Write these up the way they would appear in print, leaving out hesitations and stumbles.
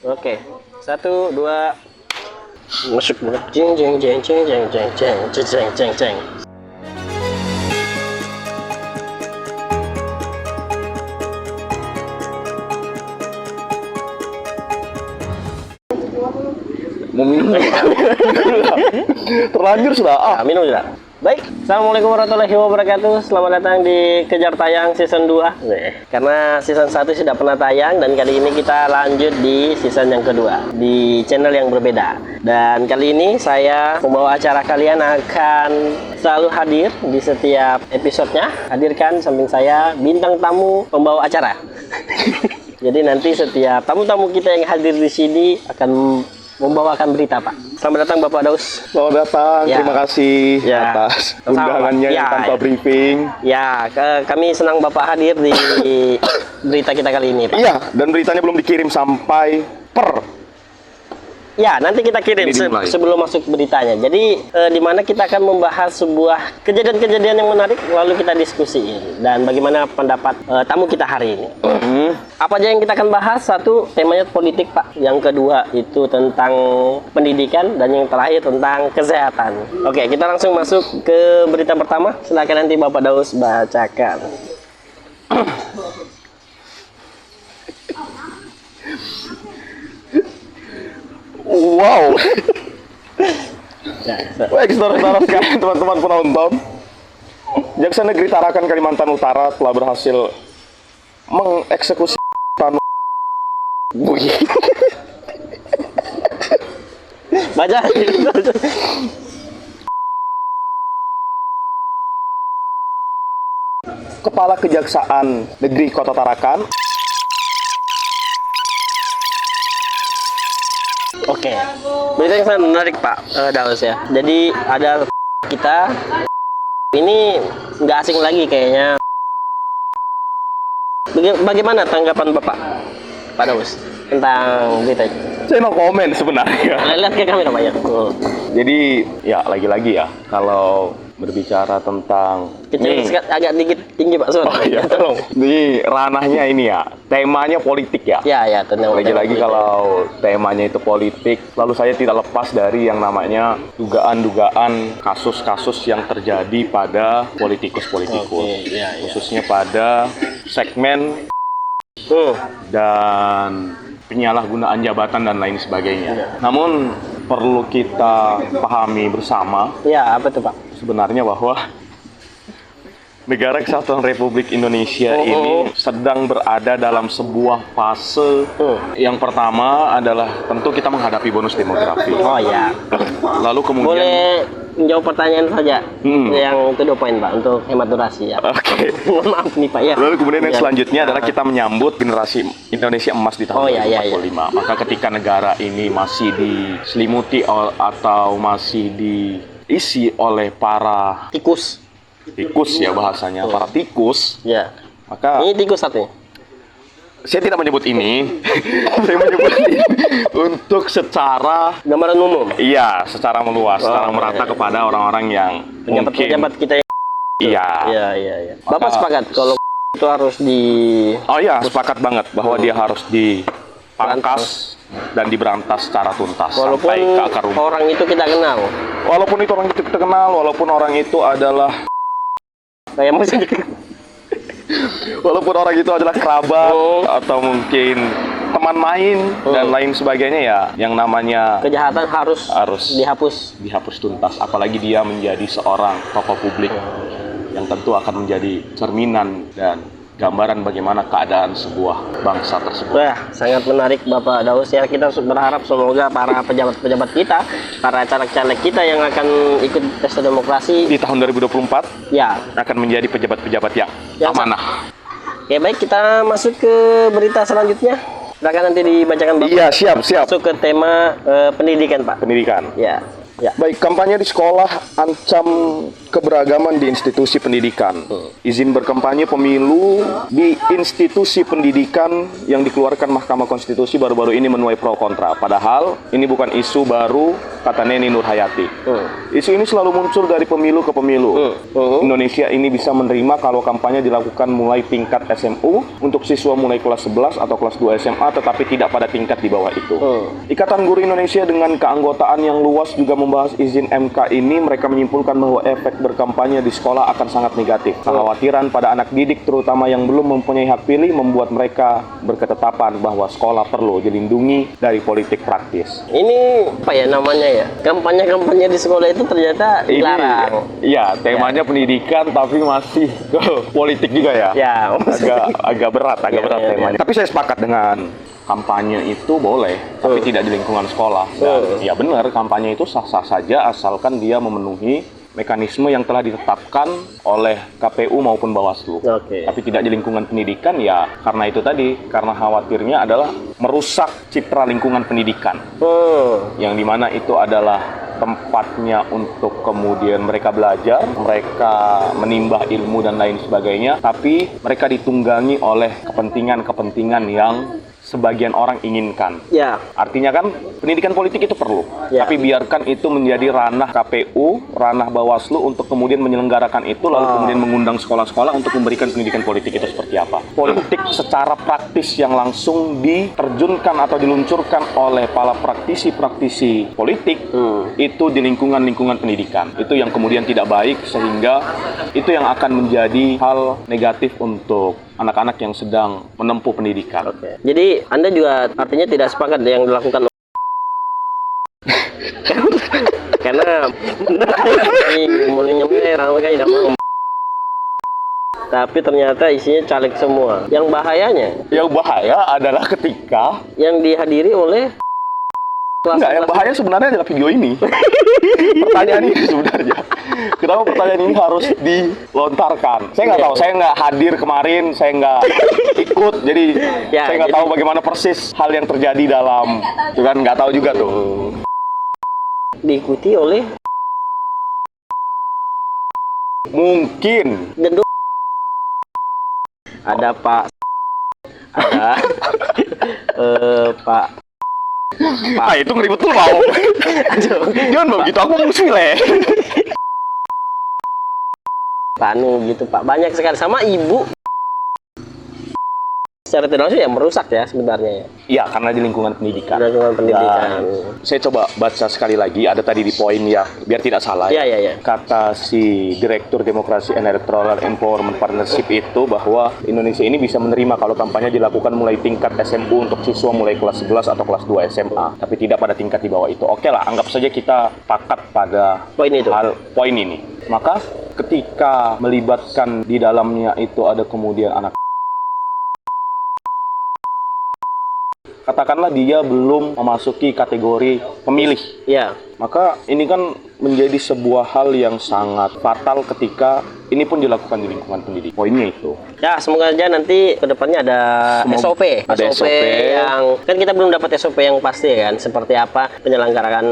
Oke, satu, dua, masuk banget. Jeng jeng jeng jeng jeng jeng jeng jeng jeng jeng. Mau minum nggak? Terlanjur sudah. Minum sudah. Baik, Assalamualaikum warahmatullahi wabarakatuh. Selamat datang di Kejar Tayang Season 2. Karena Season 1 sudah pernah tayang, dan kali ini kita lanjut di season yang kedua di channel yang berbeda. Dan kali ini saya pembawa acara kalian akan selalu hadir di setiap episodenya. Hadirkan samping saya bintang tamu pembawa acara. Jadi nanti setiap tamu-tamu kita yang hadir di sini akan membawakan berita, Pak. Selamat datang Bapak Daus. Selamat datang, Ya. terima kasih Ya. atas undangannya Ya, tanpa ya. briefing. Ya, kami senang Bapak hadir di berita kita kali ini, Pak. Iya, dan beritanya belum dikirim sampai Ya, nanti kita kirim Ini dimulai. sebelum masuk beritanya. Jadi, di mana kita akan membahas sebuah kejadian-kejadian yang menarik, lalu kita diskusiin. Dan bagaimana pendapat tamu kita hari ini. Apa aja yang kita akan bahas? Satu, temanya politik, Pak. Yang kedua, itu tentang pendidikan. Dan yang terakhir, tentang kesehatan. Oke, kita langsung masuk ke berita pertama. Silakan nanti Bapak Daus bacakan. wow. Ya, Baik, saudara-saudara sekalian, teman-teman penonton. Jaksa Negeri Tarakan, Kalimantan Utara telah berhasil mengeksekusi baca. Kepala Kejaksaan Negeri Kota Tarakan. Oke, berita yang sangat menarik Pak Daus ya. Jadi ada kita ini nggak asing lagi kayaknya. Bagaimana tanggapan Bapak, Pak Daus, tentang berita ini? Saya no komen sebenarnya. Lihat ke kamera Pak ya. Jadi ya lagi-lagi ya, kalau berbicara tentang Kecil agak dikit tinggi Pak suara. Oh iya, Tolong. Jadi ranahnya ini ya, temanya politik ya. Ya, tentang Lagi-lagi kalau temanya itu politik, lalu saya tidak lepas dari yang namanya dugaan-dugaan kasus-kasus yang terjadi pada politikus-politikus. Oke, ya. Khususnya pada segmen dan penyalahgunaan jabatan dan lain sebagainya. Namun perlu kita pahami bersama Ya, apa tuh Pak? sebenarnya bahwa Negara Kesatuan Republik Indonesia ini sedang berada dalam sebuah fase. Yang pertama adalah tentu kita menghadapi bonus demografi. Oh ya. Lalu kemudian Boleh menjawab pertanyaan saja yang to the point Pak, untuk hemat durasi ya. Oke. Mohon maaf nih Pak ya. Lalu kemudian yang Ya. selanjutnya adalah kita menyambut generasi Indonesia emas di tahun Oh, iya, 2045. Maka ketika negara ini masih diselimuti atau masih diisi oleh para Tikus. tikus ya bahasanya, para tikus, Ya. maka Ini tikus satunya. saya tidak menyebut ini. Saya menyebut ini untuk secara Gambaran umum. secara meluas, secara merata iya. kepada orang-orang yang mungkin Pejabat kita yang iya. Iya. Bapak sepakat kalau itu harus di Oh iya, sepakat banget bahwa dia harus dipangkas dan diberantas secara tuntas walaupun sampai ke akar rumput. orang itu kita kenal. Walaupun itu orang itu kita kenal, walaupun orang itu adalah Kayak maksudnya walaupun orang itu adalah kerabat atau mungkin teman main dan lain sebagainya, ya yang namanya kejahatan harus dihapus. dihapus tuntas, apalagi dia menjadi seorang tokoh publik yang tentu akan menjadi cerminan dan gambaran bagaimana keadaan sebuah bangsa tersebut. Wah, sangat menarik Bapak Daus ya. Kita berharap semoga para pejabat-pejabat kita, para caleg-caleg kita yang akan ikut pesta demokrasi Di tahun 2024 ya. akan menjadi pejabat-pejabat yang amanah. Oke, baik, kita masuk ke berita selanjutnya. Silakan nanti dibacakan Bapak. Iya, siap. Masuk ke tema pendidikan, Pak. Pendidikan. Ya. Baik, kampanye di sekolah ancam keberagaman di institusi pendidikan. Izin berkampanye pemilu di institusi pendidikan yang dikeluarkan Mahkamah Konstitusi baru-baru ini menuai pro kontra. Padahal ini bukan isu baru, kata Neni Nurhayati. Isu ini selalu muncul dari pemilu ke pemilu. Indonesia ini bisa menerima kalau kampanye dilakukan mulai tingkat SMU untuk siswa mulai kelas 11 atau kelas 2 SMA, tetapi tidak pada tingkat di bawah itu. Ikatan Guru Indonesia dengan keanggotaan yang luas juga membahas izin MK ini. Mereka menyimpulkan bahwa efek berkampanye di sekolah akan sangat negatif. Kekhawatiran pada anak didik terutama yang belum mempunyai hak pilih membuat mereka berketetapan bahwa sekolah perlu dilindungi dari politik praktis. Ini apa ya namanya ya? Kampanye-kampanye di sekolah itu ternyata dilarang. Iya, temanya pendidikan tapi masih ke politik juga ya. Ya, agak berat temanya. Tapi saya sepakat dengan kampanye itu boleh, tapi tidak di lingkungan sekolah. Dan ya benar, kampanye itu sah-sah saja asalkan dia memenuhi mekanisme yang telah ditetapkan oleh KPU maupun Bawaslu. Tapi tidak di lingkungan pendidikan ya karena itu tadi, karena khawatirnya adalah merusak citra lingkungan pendidikan. Yang dimana itu adalah tempatnya untuk kemudian mereka belajar, mereka menimba ilmu dan lain sebagainya, tapi mereka ditunggangi oleh kepentingan-kepentingan yang sebagian orang inginkan. Ya. Artinya kan pendidikan politik itu perlu, tapi biarkan itu menjadi ranah KPU, ranah Bawaslu untuk kemudian menyelenggarakan itu, lalu kemudian mengundang sekolah-sekolah untuk memberikan pendidikan politik itu seperti apa. Politik secara praktis yang langsung diterjunkan atau diluncurkan oleh para praktisi-praktisi politik itu di lingkungan-lingkungan pendidikan. Itu yang kemudian tidak baik, sehingga itu yang akan menjadi hal negatif untuk anak-anak yang sedang menempuh pendidikan. Jadi Anda juga artinya tidak sepakat yang dilakukan karena tapi ternyata isinya caleg semua. Yang bahaya adalah ketika yang dihadiri oleh yang bahaya sebenarnya adalah video ini. Pertanyaan ini sebenarnya, kenapa pertanyaan ini harus dilontarkan? Saya nggak tahu, saya nggak hadir kemarin, saya nggak ikut, jadi saya nggak tahu bagaimana persis hal yang terjadi dalam, itu kan nggak tahu juga tuh. Diikuti oleh mungkin ada Pak, ada Pak. Itu ngeribut lu mau. Jangan begitu, aku musuh le. Panu gitu Pak, banyak sekali sama ibu. Secara tidak langsung ya merusak ya sebenarnya ya. Iya, karena di lingkungan pendidikan. Saya coba baca sekali lagi, ada tadi di poin ya, biar tidak salah. Iya. Kata si Direktur Demokrasi and Electoral Empowerment Partnership itu bahwa Indonesia ini bisa menerima kalau kampanye dilakukan mulai tingkat SMU untuk siswa mulai kelas 11 atau kelas 2 SMA, tapi tidak pada tingkat di bawah itu. Oke lah, anggap saja kita pakat pada poin ini. Maka ketika melibatkan di dalamnya itu ada kemudian anak, katakanlah dia belum memasuki kategori pemilih. Ya. Maka ini kan menjadi sebuah hal yang sangat fatal ketika ini pun dilakukan di lingkungan pendidikan. Poinnya itu. Ya, semoga aja nanti kedepannya ada SOP. Ada SOP yang kan kita belum dapat SOP yang pasti kan, seperti apa penyelenggaraan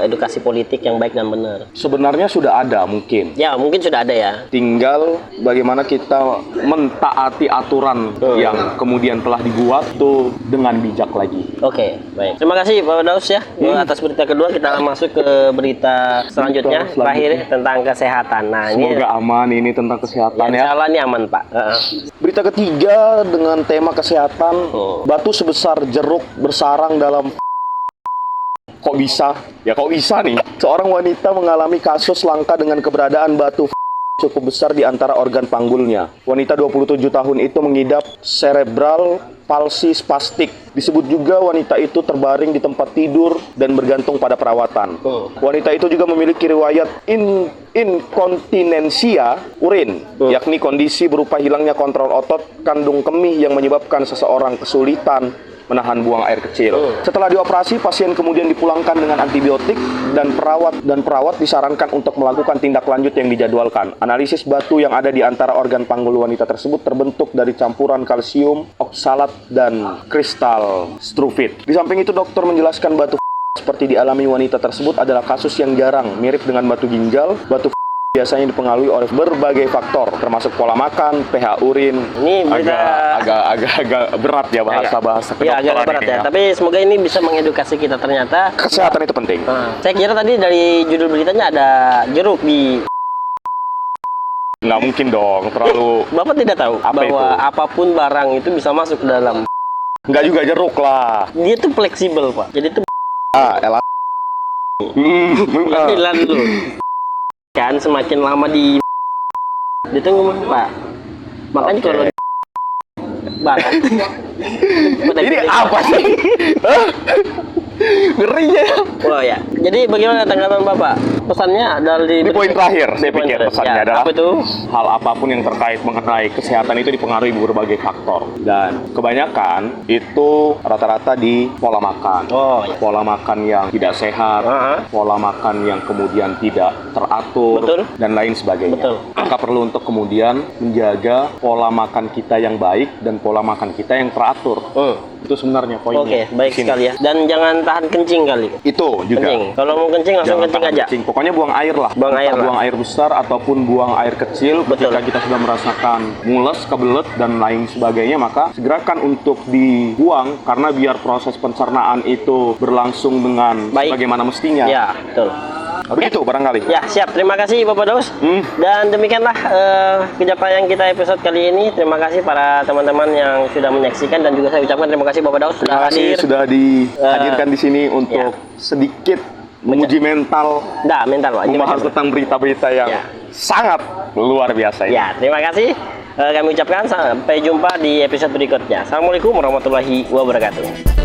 edukasi politik yang baik dan benar. Sebenarnya sudah ada mungkin. Ya, mungkin sudah ada ya. Tinggal bagaimana kita mentaati aturan yang kemudian telah dibuat tuh dengan bijak lagi. Oke, baik. Terima kasih Pak Daus ya atas berita kedua. Kita masuk ke berita selanjutnya, terakhir tentang kesehatan. Nah, semoga aman ini tentang kesehatan ya. Insya Allah ini aman Pak. Berita ketiga dengan tema kesehatan, batu sebesar jeruk bersarang dalam. Kok bisa? Ya kok bisa nih? Seorang wanita mengalami kasus langka dengan keberadaan batu cukup besar di antara organ panggulnya. Wanita 27 tahun itu mengidap cerebral palsi spastik. Disebut juga wanita itu terbaring di tempat tidur dan bergantung pada perawatan. Wanita itu juga memiliki riwayat inkontinensia urin, yakni kondisi berupa hilangnya kontrol otot kandung kemih yang menyebabkan seseorang kesulitan menahan buang air kecil. Setelah dioperasi, pasien kemudian dipulangkan dengan antibiotik dan perawat disarankan untuk melakukan tindak lanjut yang dijadwalkan. Analisis batu yang ada di antara organ panggul wanita tersebut terbentuk dari campuran kalsium, oksalat, dan kristal struvit. Di samping itu, dokter menjelaskan batu seperti dialami wanita tersebut adalah kasus yang jarang, mirip dengan batu ginjal. Batu biasanya dipengaruhi oleh berbagai faktor, termasuk pola makan, pH urin. Ini berita agak berat ya bahasa ya, agak kedokteran berat ini ya. Tapi semoga ini bisa mengedukasi kita, ternyata kesehatan itu penting. saya kira tadi dari judul beritanya ada jeruk di. Nggak mungkin dong, terlalu. Bapak tidak tahu Apa bahwa itu? apapun barang itu bisa masuk ke dalam. Nggak juga jeruk lah. Dia tuh fleksibel, Pak. Jadi tuh bilang dulu. Kan semakin lama ditunggu, Pak. Makanya kalau banget. Ini apa sih? Ngerinya. Oh ya. Jadi bagaimana tanggapan Bapak? Pesannya dari Ini poin terakhir, saya pikir pesannya ya, adalah apa itu? hal apapun yang terkait mengenai kesehatan itu dipengaruhi berbagai faktor, dan kebanyakan itu rata-rata di pola makan. Oh, ya. Pola makan yang tidak sehat, pola makan yang kemudian tidak teratur, Betul. dan lain sebagainya. Betul. Maka perlu untuk kemudian menjaga pola makan kita yang baik dan pola makan kita yang teratur. Itu sebenarnya poinnya. Oke, baik di sini. sekali ya. Dan jangan tahan kencing kali. Itu juga. Kencing. Kalau mau kencing langsung Jangan kencing tahan aja. kencing. Pokoknya buang air lah. Buang air lah. Buang air besar ataupun buang air kecil. Betul. Ketika kita sudah merasakan mules, kebelet, dan lain sebagainya, maka segerakan untuk dibuang, karena biar proses pencernaan itu berlangsung dengan Baik. bagaimana mestinya. Ya, betul. Begitu barangkali. Ya, siap. Terima kasih Bapak Daus. Dan demikianlah Kejar Tayang kita episode kali ini. Terima kasih para teman-teman yang sudah menyaksikan, dan juga saya ucapkan terima kasih Bapak Daus sudah Terima kasih hadir. sudah dihadirkan di sini untuk sedikit menguji mental, mental Pak. Ini membahas macam- tentang berita-berita yang Ya. sangat luar biasa ini. Ya, terima kasih. Kami ucapkan sampai jumpa di episode berikutnya. Assalamualaikum warahmatullahi wabarakatuh.